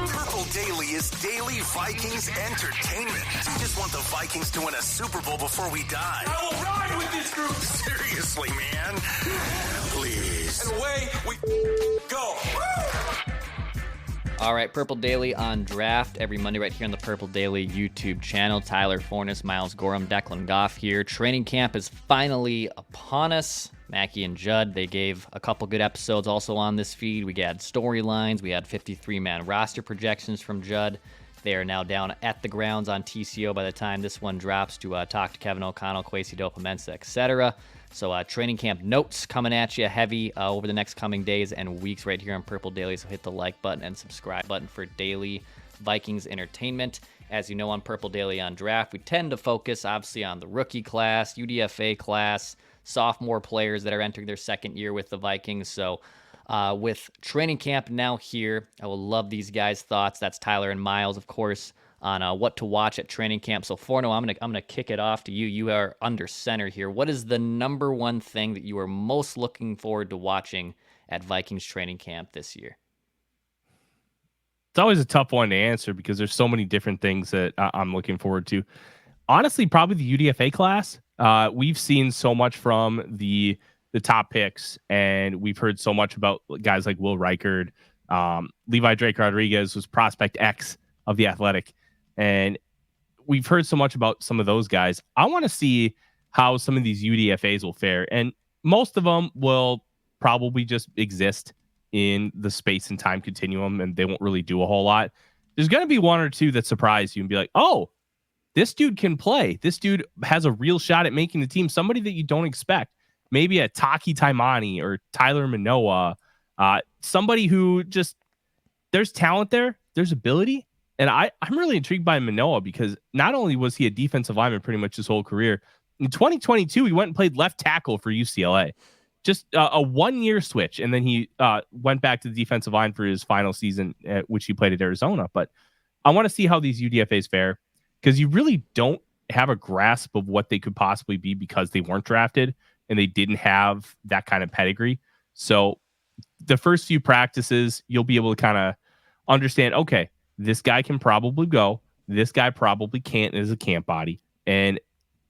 Purple Daily is daily Vikings entertainment. We just want the Vikings to win a Super Bowl before we die. I will ride with this group. Seriously, man. Please. And away we go. All right, Purple Daily on draft every Monday right here on the Purple Daily YouTube channel. Tyler Fornes, Miles Gorham, Declan Goff here. Training camp is finally upon us. Mackie and Judd, they gave a couple good episodes also on this feed. We had storylines. We had 53-man roster projections from Judd. They are now down at the grounds on TCO by the time this one drops to talk to Kevin O'Connell, Kwesi Dopa-Mensah, etc. So training camp notes coming at you heavy over the next coming days and weeks right here on Purple Daily. So hit the like button and subscribe button for daily Vikings entertainment. As you know, on Purple Daily on draft, we tend to focus obviously on the rookie class, UDFA class, sophomore players that are entering their second year with the Vikings. So with training camp now here, I will love these guys' thoughts. That's Tyler and Miles, of course, on what to watch at training camp. So Forno, I'm gonna kick it off to you. You are under center here. What is the number one thing that you are most looking forward to watching at Vikings training camp this year? It's always a tough one to answer because there's so many different things that I'm looking forward to. Honestly, probably the UDFA class. We've seen so much from the top picks, and we've heard so much about guys like Will Reichard. Levi Drake Rodriguez was prospect X of the Athletic, and we've heard so much about some of those guys. I want to see how some of these UDFAs will fare, and most of them will probably just exist in the space and time continuum, and they won't really do a whole lot. There's going to be one or two that surprise you and be like, oh, this dude can play. This dude has a real shot at making the team. Somebody that you don't expect. Maybe a Taki Taimani or Tyler Manoa. Somebody who just, there's talent there. There's ability. And I'm really intrigued by Manoa because not only was he a defensive lineman pretty much his whole career, in 2022, he went and played left tackle for UCLA. Just a 1-year switch. And then he went back to the defensive line for his final season, which he played at Arizona. But I want to see how these UDFAs fare because you really don't have a grasp of what they could possibly be because they weren't drafted and they didn't have that kind of pedigree. So the first few practices, you'll be able to kind of understand, okay, this guy can probably go. This guy probably can't as a camp body. And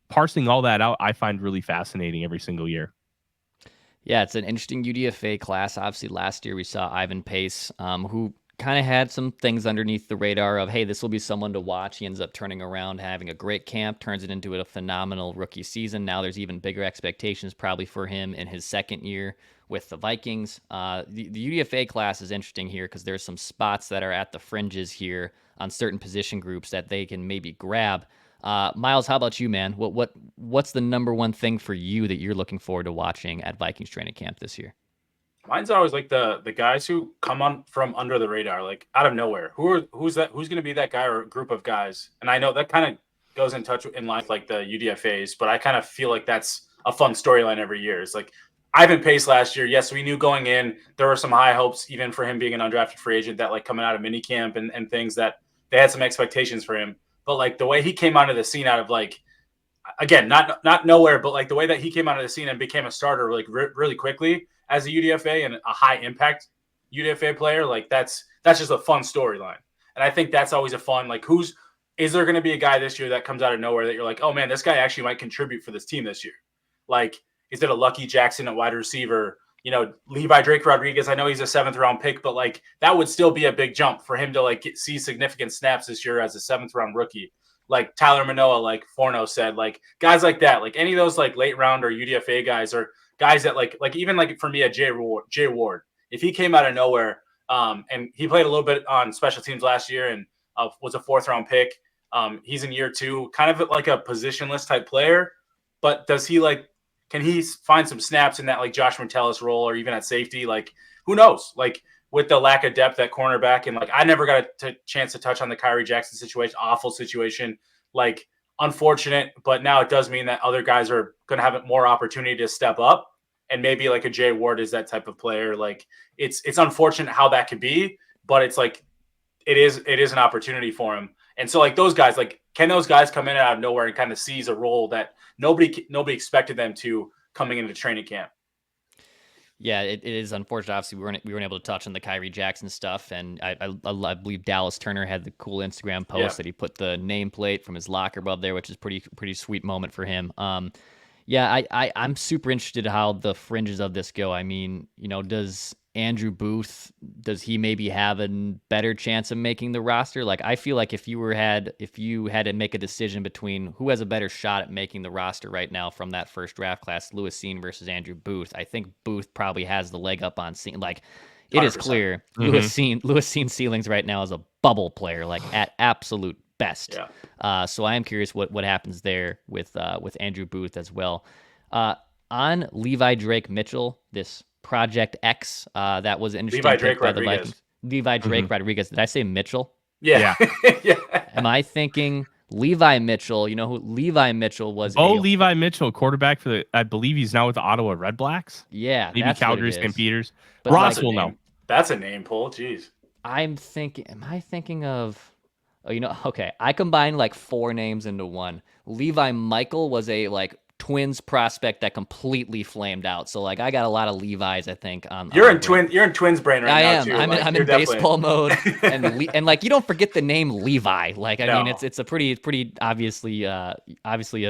parsing all that out, I find really fascinating every single year. Yeah, it's an interesting UDFA class. Obviously, last year we saw Ivan Pace, who kind of had some things underneath the radar of, hey, this will be someone to watch. He ends up turning around, having a great camp, turns it into a phenomenal rookie season. Now there's even bigger expectations probably for him in his second year with the Vikings. The UDFA class is interesting here because there's some spots that are at the fringes here on certain position groups that they can maybe grab. Miles, how about you, man? What's the number one thing for you that you're looking forward to watching at Vikings training camp this year? Mine's always like the guys who come on from under the radar, like out of nowhere. Who's going to be that guy or group of guys? And I know that kind of goes in touch in line with like the UDFAs, but I kind of feel like that's a fun storyline every year. It's like Ivan Pace last year. Yes, we knew going in there were some high hopes, even for him being an undrafted free agent, that like coming out of minicamp and things that they had some expectations for him. But like the way he came onto the scene out of like, again, not nowhere, but like the way that he came out of the scene and became a starter like really quickly as a UDFA and a high impact UDFA player, like that's just a fun storyline. And I think that's always a fun, like is there going to be a guy this year that comes out of nowhere that you're like, oh man, this guy actually might contribute for this team this year? Like, is it a Lucky Jackson at wide receiver? You know, Levi Drake Rodriguez, I know he's a 7th round pick, but like that would still be a big jump for him to like see significant snaps this year as a 7th round rookie. Like Tyler Manoa, like Forno said, like guys like that, like any of those like late round or UDFA guys or guys that like even like for me, a Jay Ward, if he came out of nowhere and he played a little bit on special teams last year and was a 4th round pick. He's in year 2, kind of like a positionless type player, but can he find some snaps in that like Josh Metellus role or even at safety? Like, who knows? Like with the lack of depth at cornerback and like I never got a chance to touch on the Kyrie Jackson situation, awful situation, like unfortunate, but now it does mean that other guys are going to have more opportunity to step up. And maybe like a Jay Ward is that type of player. Like it's unfortunate how that could be, but it's like, it is an opportunity for him. And so like those guys, like, can those guys come in out of nowhere and kind of seize a role that nobody expected them to coming into training camp? Yeah, it is unfortunate. Obviously, we weren't able to touch on the Kyrie Jackson stuff, and I believe Dallas Turner had the cool Instagram post that he put the nameplate from his locker above there, which is pretty sweet moment for him. Yeah, I'm super interested in how the fringes of this go. I mean, does Andrew Booth, does he maybe have a better chance of making the roster? Like, I feel like if you had to make a decision between who has a better shot at making the roster right now from that first draft class, Lewis Cine versus Andrew Booth, I think Booth probably has the leg up on Cine. Like, it is 100%. clear Lewis Cine's ceilings right now is a bubble player, like at absolute best. Yeah. So I am curious what happens there with Andrew Booth as well. On Levi Drake Mitchell, this Project X, that was an interesting Levi pick Drake by the Rodriguez. Vikings. Levi Drake Rodriguez. Did I say Mitchell? Yeah. Yeah. Am I thinking Levi Mitchell? You know who Levi Mitchell was? Levi Mitchell, quarterback for I believe he's now with the Ottawa Red Blacks. Yeah, Maybe that's what Calgary it St. is. Peters. But Ross will know. That's a name pull. Jeez. Am I thinking of, okay, I combined like four names into one. Levi Michael was a Twins prospect that completely flamed out. So I got a lot of Levi's, I think. You're in Twins brain right I now am. too. I'm in baseball mode, and you don't forget the name Levi. I mean, it's a pretty obviously a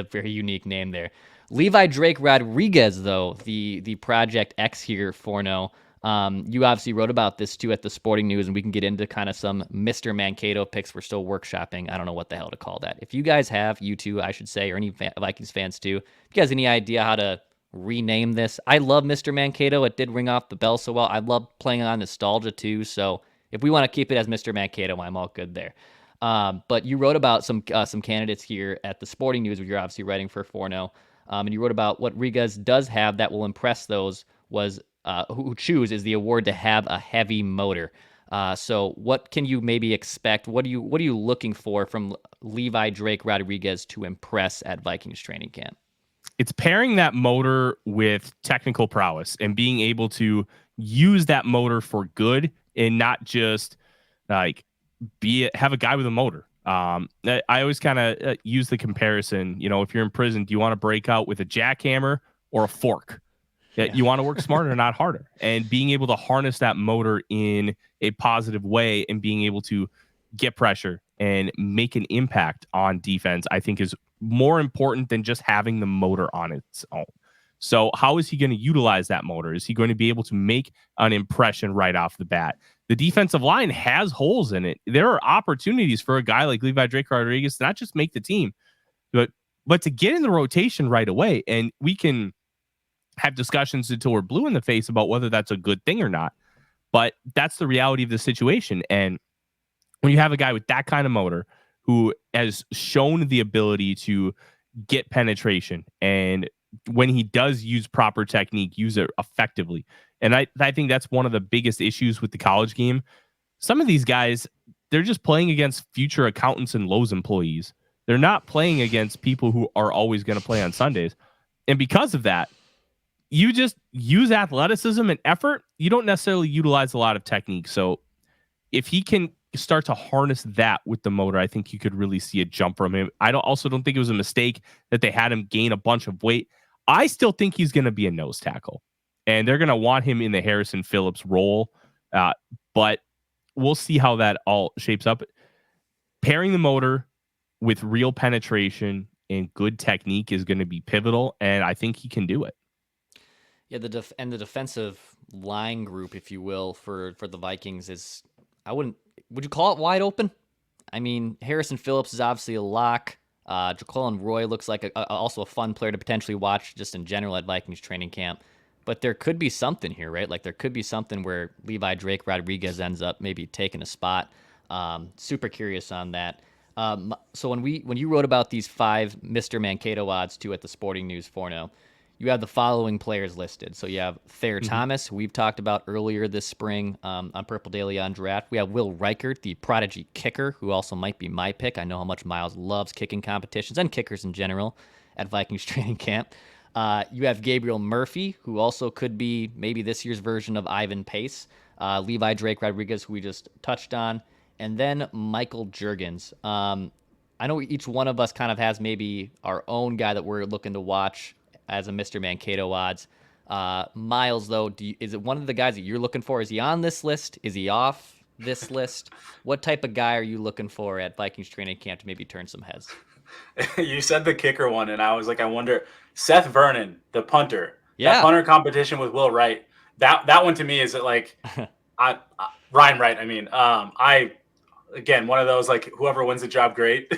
very unique name there. Levi Drake Rodriguez, though, the Project X here, Forno. You obviously wrote about this too at the Sporting News, and we can get into kind of some Mr. Mankato picks. We're still workshopping. I don't know what the hell to call that. If you guys have, you two, I should say, or any Vikings fans too, if you guys have any idea how to rename this, I love Mr. Mankato. It did ring off the bell so well. I love playing on nostalgia too. So if we want to keep it as Mr. Mankato, I'm all good there. But you wrote about some candidates here at the Sporting News, which you're obviously writing for Forno. And you wrote about what Rodriguez does have that will impress those was who choose is the award to have a heavy motor. So what can you maybe expect? What are you looking for from Levi Drake Rodriguez to impress at Vikings training camp? It's pairing that motor with technical prowess and being able to use that motor for good and not just have a guy with a motor. I always kind of use the comparison. If you're in prison, do you want to break out with a jackhammer or a fork? Yeah. You want to work smarter, not harder. And being able to harness that motor in a positive way and being able to get pressure and make an impact on defense, I think is more important than just having the motor on its own. So how is he going to utilize that motor? Is he going to be able to make an impression right off the bat? The defensive line has holes in it. There are opportunities for a guy like Levi Drake Rodriguez to not just make the team, but to get in the rotation right away. And we can have discussions until we're blue in the face about whether that's a good thing or not. But that's the reality of the situation. And when you have a guy with that kind of motor who has shown the ability to get penetration, and when he does use proper technique, use it effectively. And I think that's one of the biggest issues with the college game. Some of these guys, they're just playing against future accountants and Lowe's employees. They're not playing against people who are always going to play on Sundays. And because of that, you just use athleticism and effort. You don't necessarily utilize a lot of technique. So if he can start to harness that with the motor, I think you could really see a jump from him. I also don't think it was a mistake that they had him gain a bunch of weight. I still think he's going to be a nose tackle, and they're going to want him in the Harrison Phillips role. But we'll see how that all shapes up. Pairing the motor with real penetration and good technique is going to be pivotal, and I think he can do it. Yeah, the defensive line group, if you will, for the Vikings is, would you call it wide open? I mean, Harrison Phillips is obviously a lock. Jaquelin Roy looks like also a fun player to potentially watch just in general at Vikings training camp. But there could be something here, right? Like there could be something where Levi Drake Rodriguez ends up maybe taking a spot. Super curious on that. So when you wrote about these 5 Mr. Mankato odds too at the Sporting News Forno, you have the following players listed. So you have Thayer Thomas, who we've talked about earlier this spring on Purple Daily on Draft. We have Will Reichert, the prodigy kicker, who also might be my pick. I know how much Miles loves kicking competitions and kickers in general at Vikings training camp. You have Gabriel Murphy, who also could be maybe this year's version of Ivan Pace. Levi Drake Rodriguez, who we just touched on. And then Michael Juergens. I know each one of us kind of has maybe our own guy that we're looking to watch as a Mr. Mankato odds. Miles, though, is it one of the guys that you're looking for? Is he on this list? Is he off this list? What type of guy are you looking for at Vikings training camp to maybe turn some heads? You said the kicker one, and I was like, I wonder. Seth Vernon, the punter, that Yeah. punter competition with Will Wright. That one to me is like, Ryan Wright. I mean, again, one of those like whoever wins the job, great.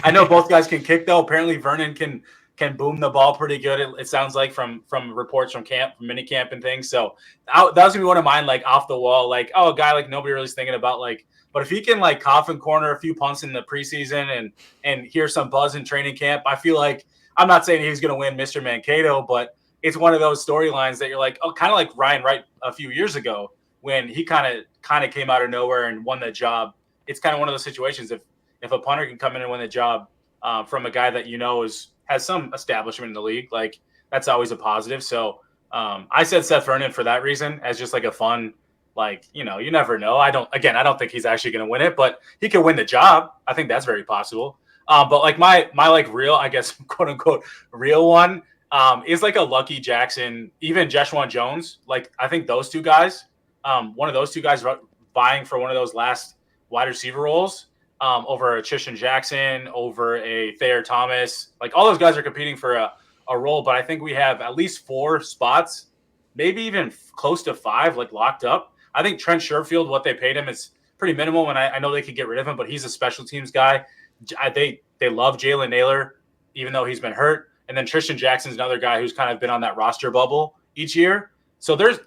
I know both guys can kick though. Apparently, Vernon can boom the ball pretty good. It sounds like from reports from camp, from mini camp and things. So that was gonna be one of mine, like off the wall, like a guy like nobody really is thinking about, like. But if he can like coffin corner a few punts in the preseason and hear some buzz in training camp, I feel like I'm not saying he's going to win Mr. Mankato, but it's one of those storylines that you're like, oh, kind of like Ryan Wright a few years ago when he kind of came out of nowhere and won the job. It's kind of one of those situations. If a punter can come in and win the job from a guy that has some establishment in the league, like that's always a positive. So I said Seth Vernon for that reason, as just like a fun. Like, you never know. I don't think he's actually going to win it, but he could win the job. I think that's very possible. But like my like real, I guess, quote unquote, real one is like a Lucky Jackson, even Jeshwan Jones. Like, I think those two guys, one of those two guys vying for one of those last wide receiver roles over a Tristan Jackson, over a Thayer Thomas. Like, all those guys are competing for a role, but I think we have at least 4 spots, maybe even close to 5, like locked up. I think Trent Sherfield, what they paid him is pretty minimal, and I know they could get rid of him, but he's a special teams guy. They love Jalen Naylor, even though he's been hurt. And then Tristan Jackson's another guy who's kind of been on that roster bubble each year. So there's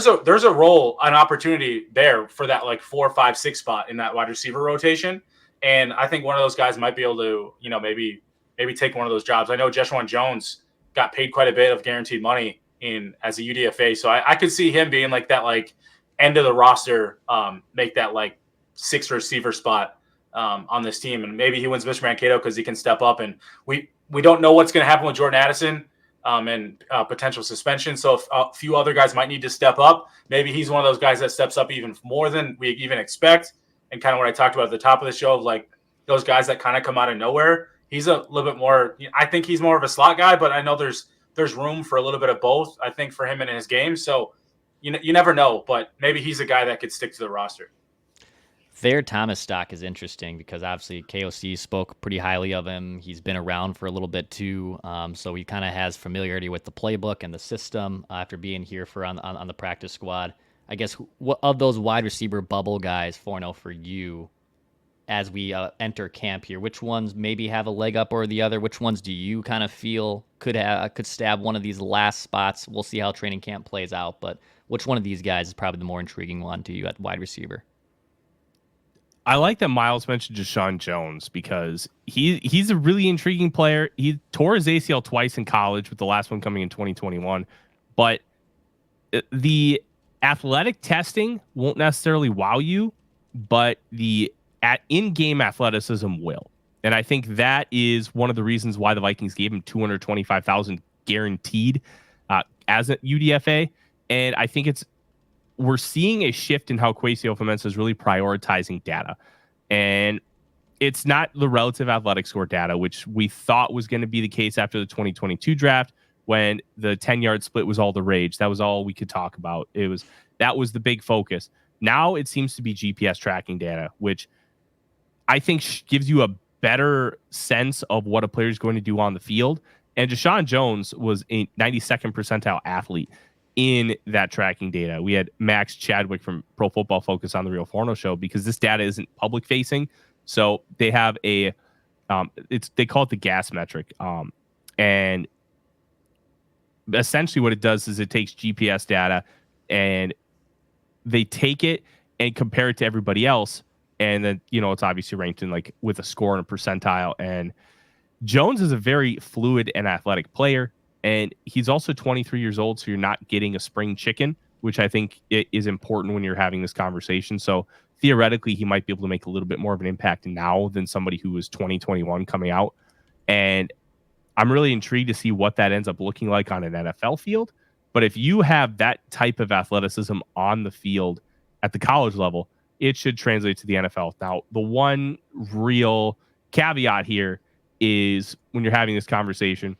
a role, an opportunity there for that like 4, 5, 6 spot in that wide receiver rotation. And I think one of those guys might be able to, maybe take one of those jobs. I know Jeshwan Jones got paid quite a bit of guaranteed money as a UDFA. So I could see him being like that, like end of the roster, make that like 6th receiver spot on this team. And maybe he wins Mr. Mankato because he can step up. And we don't know what's going to happen with Jordan Addison and potential suspension. So if a few other guys might need to step up, maybe he's one of those guys that steps up even more than we even expect. And kind of what I talked about at the top of the show, of like those guys that kind of come out of nowhere. He's a little bit more, I think he's more of a slot guy, but I know there's room for a little bit of both, I think, for him in his game. So you never know, but maybe he's a guy that could stick to the roster. Thayer Thomas stock is interesting because obviously KOC spoke pretty highly of him. He's been around for a little bit too, so he kind of has familiarity with the playbook and the system after being here on the practice squad. I guess what of those wide receiver bubble guys, 4-0 for you, as we enter camp here, which ones maybe have a leg up or the other? Which ones do you kind of feel could stab one of these last spots? We'll see how training camp plays out, but which one of these guys is probably the more intriguing one to you at wide receiver? I like that Miles mentioned Jeshwan Jones because he's a really intriguing player. He tore his ACL twice in college, with the last one coming in 2021. But the athletic testing won't necessarily wow you, but the in-game athleticism will. And I think that is one of the reasons why the Vikings gave him $225,000 guaranteed as a UDFA. And I think we're seeing a shift in how Kwesi Ofamensa is really prioritizing data. And it's not the relative athletic score data, which we thought was going to be the case after the 2022 draft, when the 10-yard split was all the rage. That was all we could talk about. That was the big focus. Now it seems to be GPS tracking data, which I think gives you a better sense of what a player is going to do on the field. And Jeshwan Jones was a 92nd percentile athlete in that tracking data. We had Max Chadwick from Pro Football Focus on the Real Forno show, because this data isn't public facing. So they have they call it the gas metric. And essentially what it does is it takes GPS data and they take it and compare it to everybody else. And then, it's obviously ranked in like with a score and a percentile. And Jones is a very fluid and athletic player. And he's also 23 years old. So you're not getting a spring chicken, which I think is important when you're having this conversation. So theoretically, he might be able to make a little bit more of an impact now than somebody who was 2021 coming out. And I'm really intrigued to see what that ends up looking like on an NFL field. But if you have that type of athleticism on the field at the college level, it should translate to the NFL. Now, the one real caveat here is when you're having this conversation,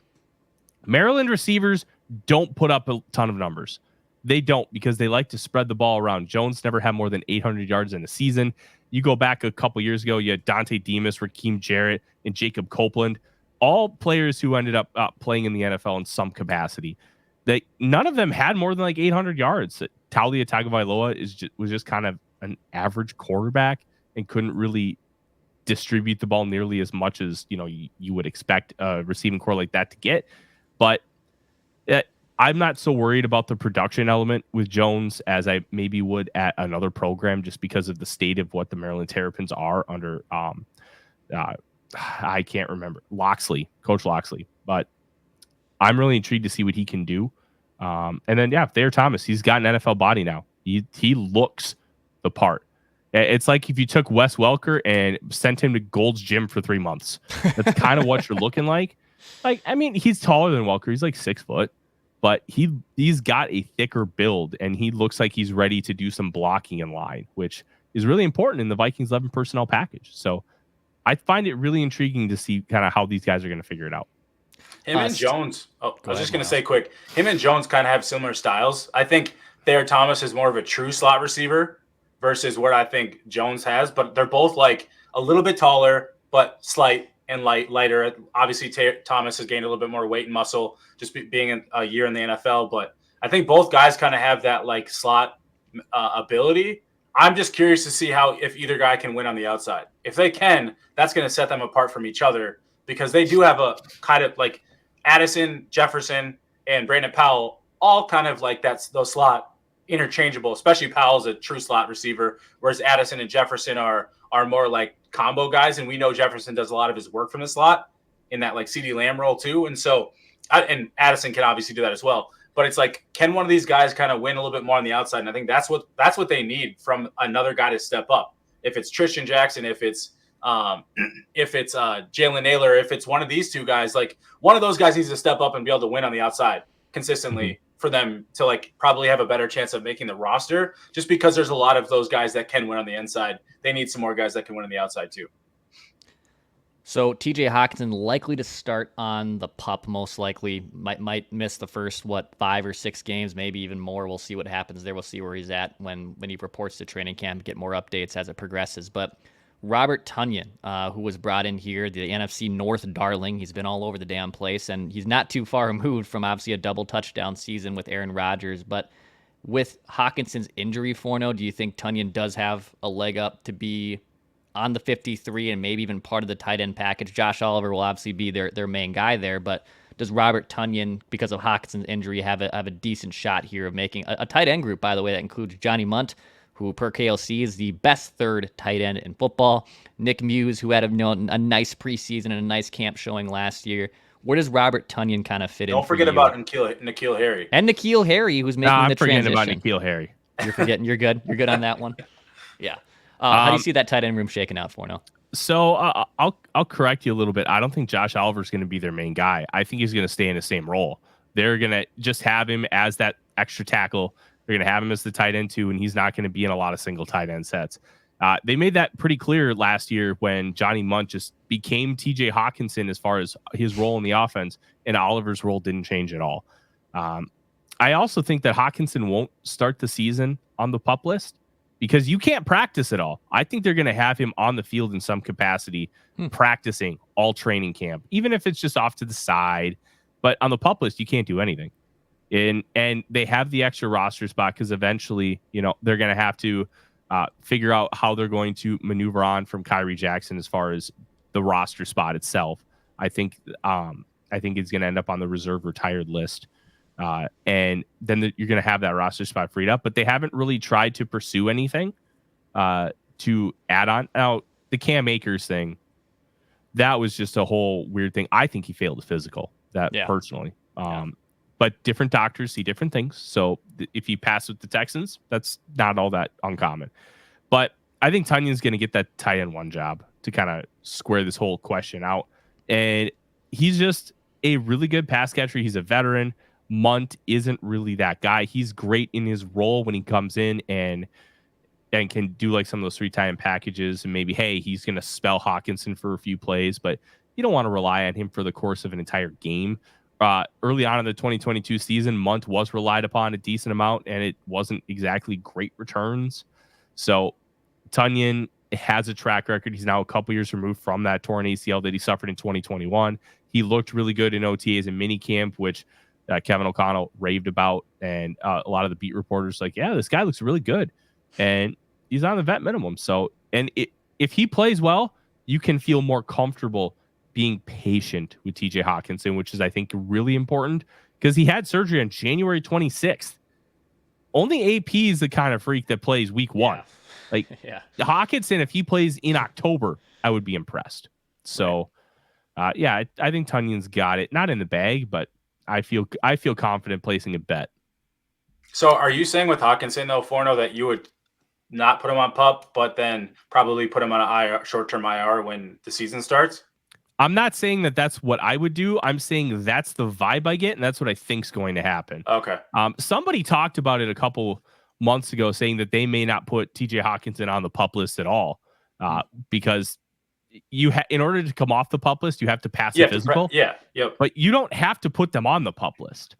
Maryland receivers don't put up a ton of numbers. They don't, because they like to spread the ball around. Jones never had more than 800 yards in a season. You go back a couple years ago, you had Dante Demas, Raheem Jarrett, and Jacob Copeland, all players who ended up playing in the NFL in some capacity. None of them had more than like 800 yards. Talia Tagovailoa was just kind of an average quarterback and couldn't really distribute the ball nearly as much as you would expect a receiving core like that to get. But I'm not so worried about the production element with Jones as I maybe would at another program, just because of the state of what the Maryland Terrapins are under I can't remember Coach Loxley, but I'm really intrigued to see what he can do. And then Thayer Thomas, he's got an NFL body now. He looks the part. It's like if you took Wes Welker and sent him to Gold's Gym for 3 months. That's kind of what you're looking like. Like, I mean, he's taller than Welker. He's like 6 foot, but he's got a thicker build, and he looks like he's ready to do some blocking in line, which is really important in the Vikings 11 personnel package. So I find it really intriguing to see kind of how these guys are going to figure it out. Him and Jones. I was just going to say quick. Him and Jones kind of have similar styles. I think Thayer Thomas is more of a true slot receiver versus what I think Jones has, but they're both like a little bit taller, but slight and lighter. Obviously, Thomas has gained a little bit more weight and muscle just being a year in the NFL, but I think both guys kind of have that like slot ability. I'm just curious to see if either guy can win on the outside. If they can, that's going to set them apart from each other, because they do have a kind of like Addison, Jefferson, and Brandon Powell, all kind of like those slot interchangeable, especially Powell's a true slot receiver, whereas Addison and Jefferson are more like combo guys. And we know Jefferson does a lot of his work from the slot in that like CeeDee Lamb role too. And so, and Addison can obviously do that as well. But it's like, can one of these guys kind of win a little bit more on the outside? And I think that's what they need from another guy to step up. If it's Tristan Jackson, if it's Jalen Naylor, if it's one of these two guys, like one of those guys needs to step up and be able to win on the outside consistently for them to like probably have a better chance of making the roster, just because there's a lot of those guys that can win on the inside. They need some more guys that can win on the outside too. So TJ Hockenson likely to start on the PUP, most likely. Might miss the first 5 or 6 games, maybe even more. We'll see what happens there. We'll see where he's at when he reports to training camp, get more updates as it progresses. But Robert Tonyan, who was brought in here, the NFC North darling. He's been all over the damn place, and he's not too far removed from obviously a double touchdown season with Aaron Rodgers. But with Hawkinson's injury, Forno, do you think Tonyan does have a leg up to be on the 53 and maybe even part of the tight end package? Josh Oliver will obviously be their main guy there, but does Robert Tonyan, because of Hawkinson's injury, have a decent shot here of making a tight end group, by the way, that includes Johnny Munt, who per KLC is the best third tight end in football, Nick Muse, who had a nice preseason and a nice camp showing last year. Where does Robert Tonyan kind of fit in? Don't forget about N'Keal Harry. And N'Keal Harry, who's making the transition. I'm forgetting about N'Keal Harry. You're forgetting. You're good. You're good on that one. Yeah. How do you see that tight end room shaking out for now? So I'll correct you a little bit. I don't think Josh Oliver is going to be their main guy. I think he's going to stay in the same role. They're going to just have him as that extra tackle. They're going to have him as the tight end too, and he's not going to be in a lot of single tight end sets. They made that pretty clear last year when Johnny Munt just became TJ Hockenson as far as his role in the offense, and Oliver's role didn't change at all. I also think that Hockenson won't start the season on the PUP list because you can't practice at all. I think they're going to have him on the field in some capacity, practicing all training camp, even if it's just off to the side. But on the PUP list, you can't do anything. And they have the extra roster spot because eventually, they're going to have to figure out how they're going to maneuver on from Kyrie Jackson as far as the roster spot itself. I think it's going to end up on the reserve retired list. And then you're going to have that roster spot freed up, but they haven't really tried to pursue anything to add on. Now, the Cam Akers thing, that was just a whole weird thing. I think he failed the physical, personally. But different doctors see different things. So if he passed with the Texans, that's not all that uncommon. But I think Tonyan's going to get that tight end 1 job to kind of square this whole question out. And he's just a really good pass catcher. He's a veteran. Munt isn't really that guy. He's great in his role when he comes in and can do like some of those 3 tight end packages. And maybe, hey, he's going to spell Hockenson for a few plays, but you don't want to rely on him for the course of an entire game. early on in the 2022 season, Munt was relied upon a decent amount, and it wasn't exactly great returns. So Tunyon has a track record. He's now a couple years removed from that torn ACL that he suffered in 2021. He looked really good in OTAs and minicamp, which Kevin O'Connell raved about. And a lot of the beat reporters like, yeah, this guy looks really good. And he's on the vet minimum. So, and if he plays well, you can feel more comfortable being patient with TJ Hawkinson, which is, I think, really important because he had surgery on January 26th. Only AP is the kind of freak that plays week one. Like Hawkinson, if he plays in October, I would be impressed. So, I think Tunyon's got it. Not in the bag, but I feel confident placing a bet. So are you saying with Hawkinson, though, Forno, that you would not put him on PUP, but then probably put him on an IR, short-term IR when the season starts? I'm not saying that that's what I would do. I'm saying that's the vibe I get, and that's what I think's going to happen. Okay. Somebody talked about it a couple months ago, saying that they may not put TJ Hawkinson on the PUP list at all because in order to come off the PUP list, you have to pass the physical. But you don't have to put them on the PUP list.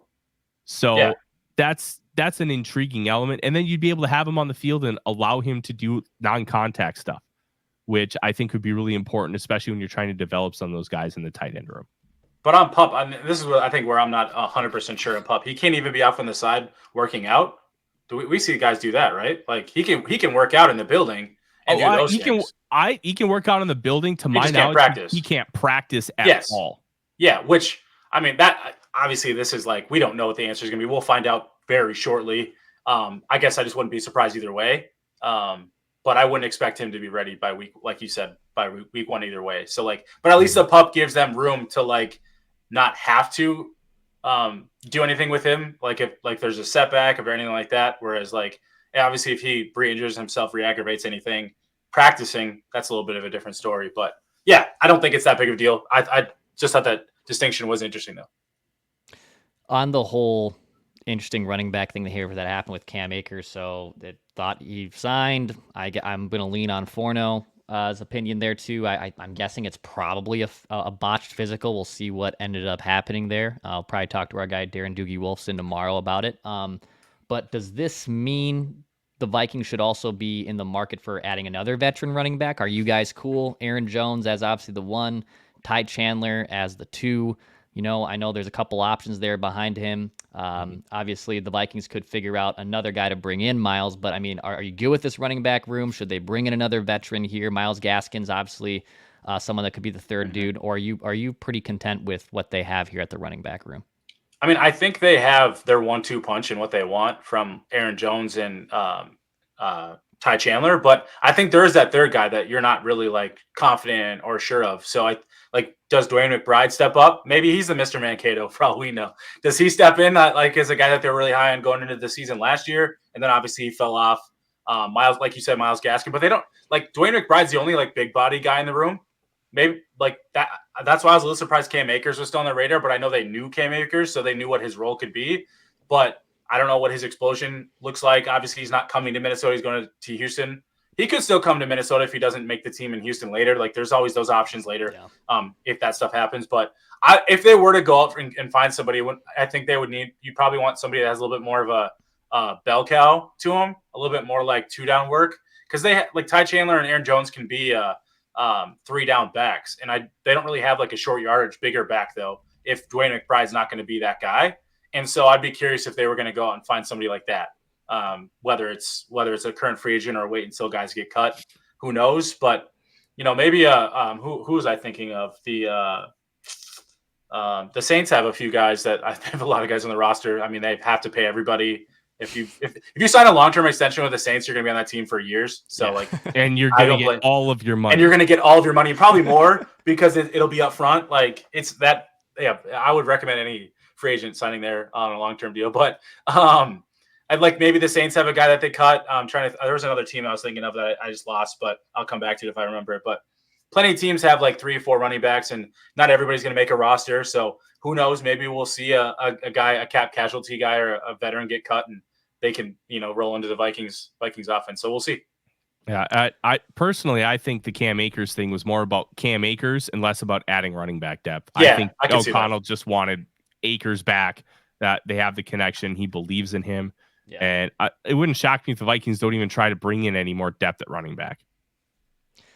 So that's an intriguing element. And then you'd be able to have him on the field and allow him to do non-contact stuff, which I think would be really important, especially when you're trying to develop some of those guys in the tight end room. But on PUP, this is what I think where I'm not 100% sure on PUP. He can't even be off on the side working out. We see guys do that, right? Like he can work out in the building and do those things. He can work out in the building. To my knowledge, he can't practice at all. Yeah, which I mean that obviously this is like we don't know what the answer is going to be. We'll find out very shortly. I guess I just wouldn't be surprised either way. But I wouldn't expect him to be ready by week, like you said, by week one either way. So but at least the PUP gives them room to not have to do anything with him. Like if there's a setback or anything like that. Whereas obviously if he re-injures himself, re-aggravates anything, practicing, that's a little bit of a different story. But yeah, I don't think it's that big of a deal. I just thought that distinction was interesting though. On the whole, interesting running back thing to hear that happened with Cam Akers. So it thought he signed. I'm going to lean on Forno's opinion there too. I'm guessing it's probably a botched physical. We'll see what ended up happening there. I'll probably talk to our guy Darren Doogie Wolfson tomorrow about it. But does this mean the Vikings should also be in the market for adding another veteran running back? Are you guys cool? Aaron Jones as obviously the one, Ty Chandler as the two. I know there's a couple options there behind him. Obviously, the Vikings could figure out another guy to bring in, Miles. But, I mean, are you good with this running back room? Should they bring in another veteran here? Myles Gaskin's obviously someone that could be the third dude. Or are you pretty content with what they have here at the running back room? I mean, I think they have their 1-2 punch in what they want from Aaron Jones and Ty Chandler. But I think there is that third guy that you're not really confident or sure of. So does Dwayne McBride step up? Maybe he's the Mr. Mankato for all we know. Does he step in as a guy that they're really high on going into the season last year? And then obviously he fell off. Miles, like you said, Myles Gaskin, but they don't Dwayne McBride's the only big body guy in the room. Maybe that. That's why I was a little surprised Cam Akers was still on the radar, but I know they knew Cam Akers, so they knew what his role could be. But I don't know what his explosion looks like. Obviously, he's not coming to Minnesota. He's going to Houston. He could still come to Minnesota if he doesn't make the team in Houston later. There's always those options later if that stuff happens. But if they were to go out and find somebody, I think they would you probably want somebody that has a little bit more of a bell cow to him, a little bit more two-down work. Because they Ty Chandler and Aaron Jones can be 3-down backs. And they don't really have a short yardage, bigger back, though, if Dwayne McBride's not going to be that guy. And so I'd be curious if they were going to go out and find somebody like that. Whether it's a current free agent or wait until guys get cut, who knows? But maybe who was I thinking of? The Saints have a few guys that I have a lot of guys on the roster. I mean, they have to pay everybody. If you sign a long-term extension with the Saints, you're going to be on that team for years. So and you're going to get all of your money. And you're going to get all of your money, probably more because it'll be up front. It's that. Yeah, I would recommend any free agent signing there on a long-term deal, but. I'd maybe the Saints have a guy that they cut. There was another team I was thinking of that I just lost, but I'll come back to it if I remember it. But plenty of teams have 3 or 4 running backs, and not everybody's going to make a roster. So who knows? Maybe we'll see a guy, a cap casualty guy or a veteran get cut, and they can roll into the Vikings offense. So we'll see. Yeah, I personally, I think the Cam Akers thing was more about Cam Akers and less about adding running back depth. Yeah, I think O'Connell just wanted Akers back, that they have the connection. He believes in him. Yeah. And it wouldn't shock me if the Vikings don't even try to bring in any more depth at running back.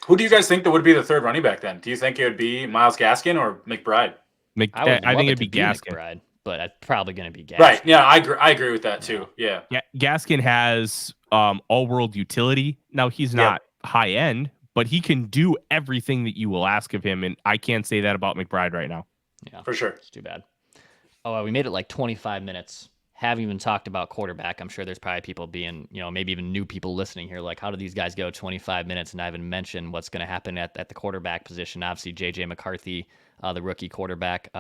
Who do you guys think that would be the third running back then? Do you think it would be Myles Gaskin or McBride? I think it'd be Gaskin. McBride, but it's probably going to be Gaskin. Right. Yeah, I agree with that too. Yeah. Gaskin has all-world utility. Now, he's not high-end, but he can do everything that you will ask of him, and I can't say that about McBride right now. Yeah, for sure. It's too bad. Oh, we made it like 25 minutes. Haven't even talked about quarterback. I'm sure there's probably people being, maybe even new people listening here. Like, how do these guys go 25 minutes? And I haven't mentioned what's going to happen at the quarterback position. Obviously, JJ McCarthy, the rookie quarterback,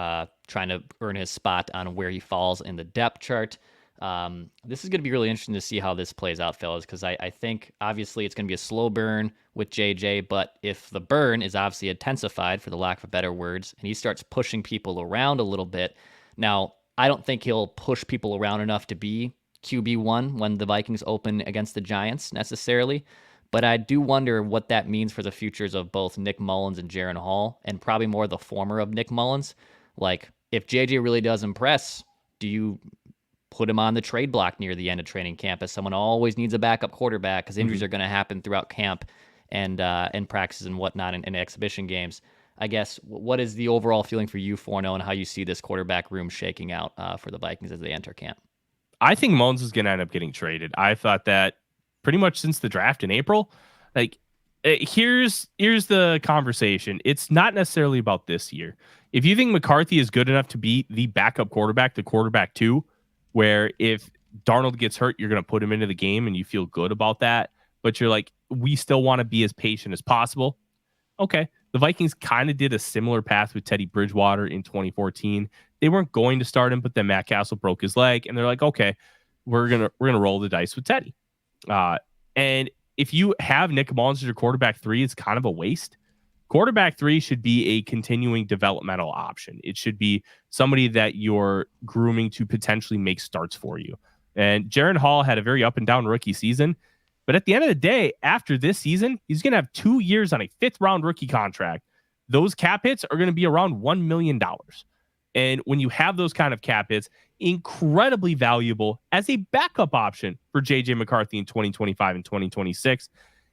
trying to earn his spot on where he falls in the depth chart. This is going to be really interesting to see how this plays out, fellas, because I think obviously it's going to be a slow burn with JJ, but if the burn is obviously intensified, for the lack of better words, and he starts pushing people around a little bit. Now, I don't think he'll push people around enough to be QB1 when the Vikings open against the Giants necessarily, but I do wonder what that means for the futures of both Nick Mullins and Jaren Hall, and probably more the former of Nick Mullins. Like, if JJ really does impress, do you put him on the trade block near the end of training camp, as someone always needs a backup quarterback because injuries are going to happen throughout camp and practices and whatnot in exhibition games? I guess, what is the overall feeling for you, Forno, and how you see this quarterback room shaking out for the Vikings as they enter camp? I think Mullins is going to end up getting traded. I thought that pretty much since the draft in April. Like, here's the conversation. It's not necessarily about this year. If you think McCarthy is good enough to be the backup quarterback, the quarterback 2, where if Darnold gets hurt, you're going to put him into the game and you feel good about that, but you're like, we still want to be as patient as possible. Okay. The Vikings kind of did a similar path with Teddy Bridgewater in 2014. They weren't going to start him, but then Matt Castle broke his leg, and they're like, okay, we're gonna roll the dice with Teddy. And if you have Nick Mullins as your quarterback 3, it's kind of a waste. Quarterback 3 should be a continuing developmental option. It should be somebody that you're grooming to potentially make starts for you. And Jaren Hall had a very up and down rookie season. But at the end of the day, after this season, he's going to have 2 years on a 5th-round rookie contract. Those cap hits are going to be around $1 million. And when you have those kind of cap hits, incredibly valuable as a backup option for JJ McCarthy in 2025 and 2026.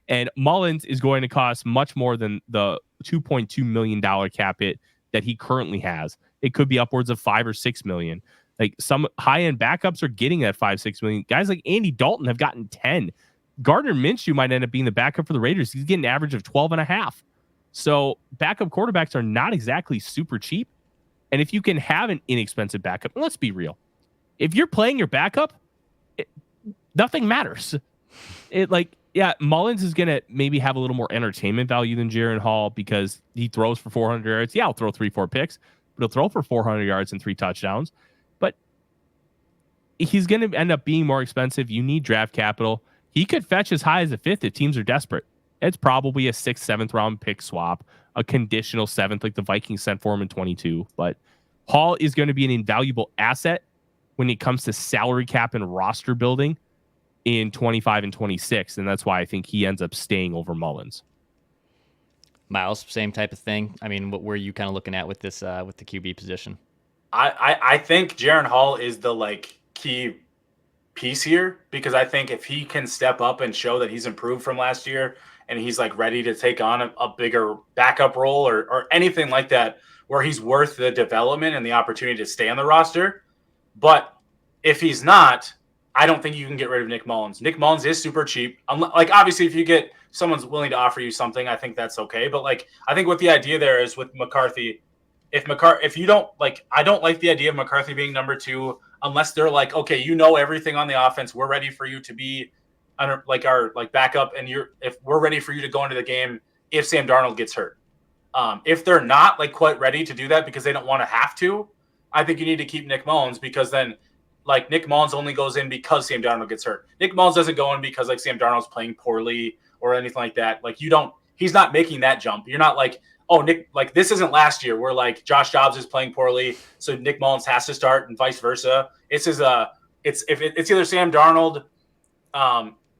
And Mullins is going to cost much more than the $2.2 million cap hit that he currently has. It could be upwards of $5 or $6 million. Like, some high-end backups are getting that $5-6 million. Guys like Andy Dalton have gotten 10. Gardner Minshew might end up being the backup for the Raiders. He's getting an average of 12.5. So backup quarterbacks are not exactly super cheap. And if you can have an inexpensive backup, and let's be real, if you're playing your backup, nothing matters. Mullins is going to maybe have a little more entertainment value than Jaren Hall because he throws for 400 yards. Yeah, I'll throw 3-4 picks, but he'll throw for 400 yards and 3 touchdowns. But he's going to end up being more expensive. You need draft capital. He could fetch as high as a 5th if teams are desperate. It's probably a 6th, 7th round pick swap, a conditional 7th like the Vikings sent for him in 22. But Hall is going to be an invaluable asset when it comes to salary cap and roster building in 25 and 26. And that's why I think he ends up staying over Mullins. Miles, same type of thing. I mean, what were you kind of looking at with this, with the QB position? I think Jaren Hall is the key piece here, because I think if he can step up and show that he's improved from last year and he's ready to take on a bigger backup role or anything like that, where he's worth the development and the opportunity to stay on the roster. But if he's not, I don't think you can get rid of Nick Mullins. Nick Mullins is super cheap. Obviously, if you get someone's willing to offer you something, I think that's okay. But I think what the idea there is with McCarthy, if you don't I don't like the idea of McCarthy being number 2 unless they're okay, everything on the offense. We're ready for you to be under our backup, and if we're ready for you to go into the game if Sam Darnold gets hurt. If they're not quite ready to do that because they don't want to have to, I think you need to keep Nick Mullins, because then Nick Mullins only goes in because Sam Darnold gets hurt. Nick Mullins doesn't go in because Sam Darnold's playing poorly or anything like that. He's not making that jump. You're not oh, Nick, this isn't last year where Josh Dobbs is playing poorly, so Nick Mullins has to start and vice versa. It's either Sam Darnold,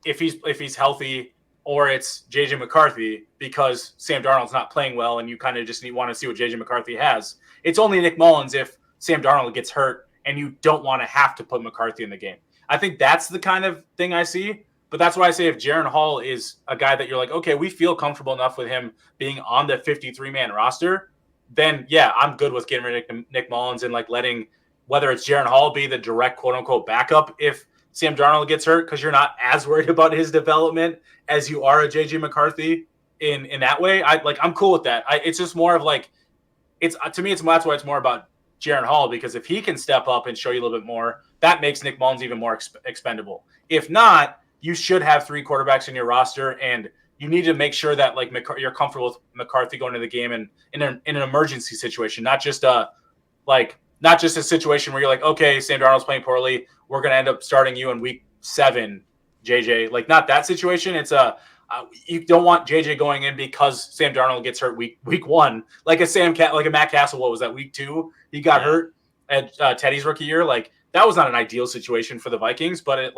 if he's healthy, or it's JJ McCarthy because Sam Darnold's not playing well and you kind of just want to see what JJ McCarthy has. It's only Nick Mullins if Sam Darnold gets hurt and you don't want to have to put McCarthy in the game. I think that's the kind of thing I see. But that's why I say if Jaron Hall is a guy that you're like, okay, we feel comfortable enough with him being on the 53-man roster, then yeah, I'm good with getting rid of Nick Mullins and like letting whether it's Jaron Hall be the direct quote unquote backup if Sam Darnold gets hurt, because you're not as worried about his development as you are a JJ McCarthy in that way. I'm cool with that. It's just more of like it's to me. That's why it's more about Jaron Hall, because if he can step up and show you a little bit more, that makes Nick Mullins even more expendable. If not, you should have 3 quarterbacks in your roster, and you need to make sure that like you're comfortable with McCarthy going to the game and in an emergency situation, not just a situation where you're like, okay, Sam Darnold's playing poorly, we're going to end up starting you in week 7, JJ. Like, not that situation. It's you don't want JJ going in because Sam Darnold gets hurt week 1, like a Matt Castle. What was that, week 2? He got hurt at Teddy's rookie year. Like, that was not an ideal situation for the Vikings, but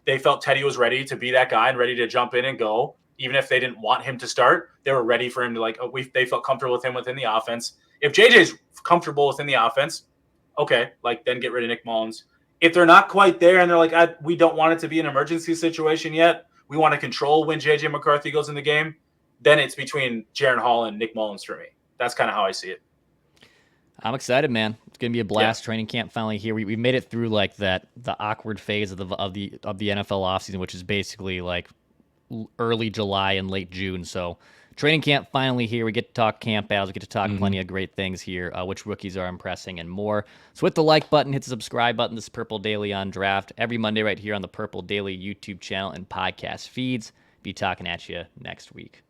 they felt Teddy was ready to be that guy and ready to jump in and go. Even if they didn't want him to start, they were ready for him to they felt comfortable with him within the offense. If JJ's comfortable within the offense, okay, then get rid of Nick Mullins. If they're not quite there and they're like, we don't want it to be an emergency situation yet, we want to control when JJ McCarthy goes in the game, then it's between Jaron Hall and Nick Mullins for me. That's kind of how I see it. I'm excited, man. It's gonna be a blast. Training camp finally here. We made it through the awkward phase of the NFL offseason, which is basically early July and late June. So training camp finally here. We get to talk camp battles. We get to talk plenty of great things here, which rookies are impressing and more. So hit the like button, hit the subscribe button. This is Purple Daily on Draft every Monday right here on the Purple Daily YouTube channel and podcast feeds. Be talking at you next week.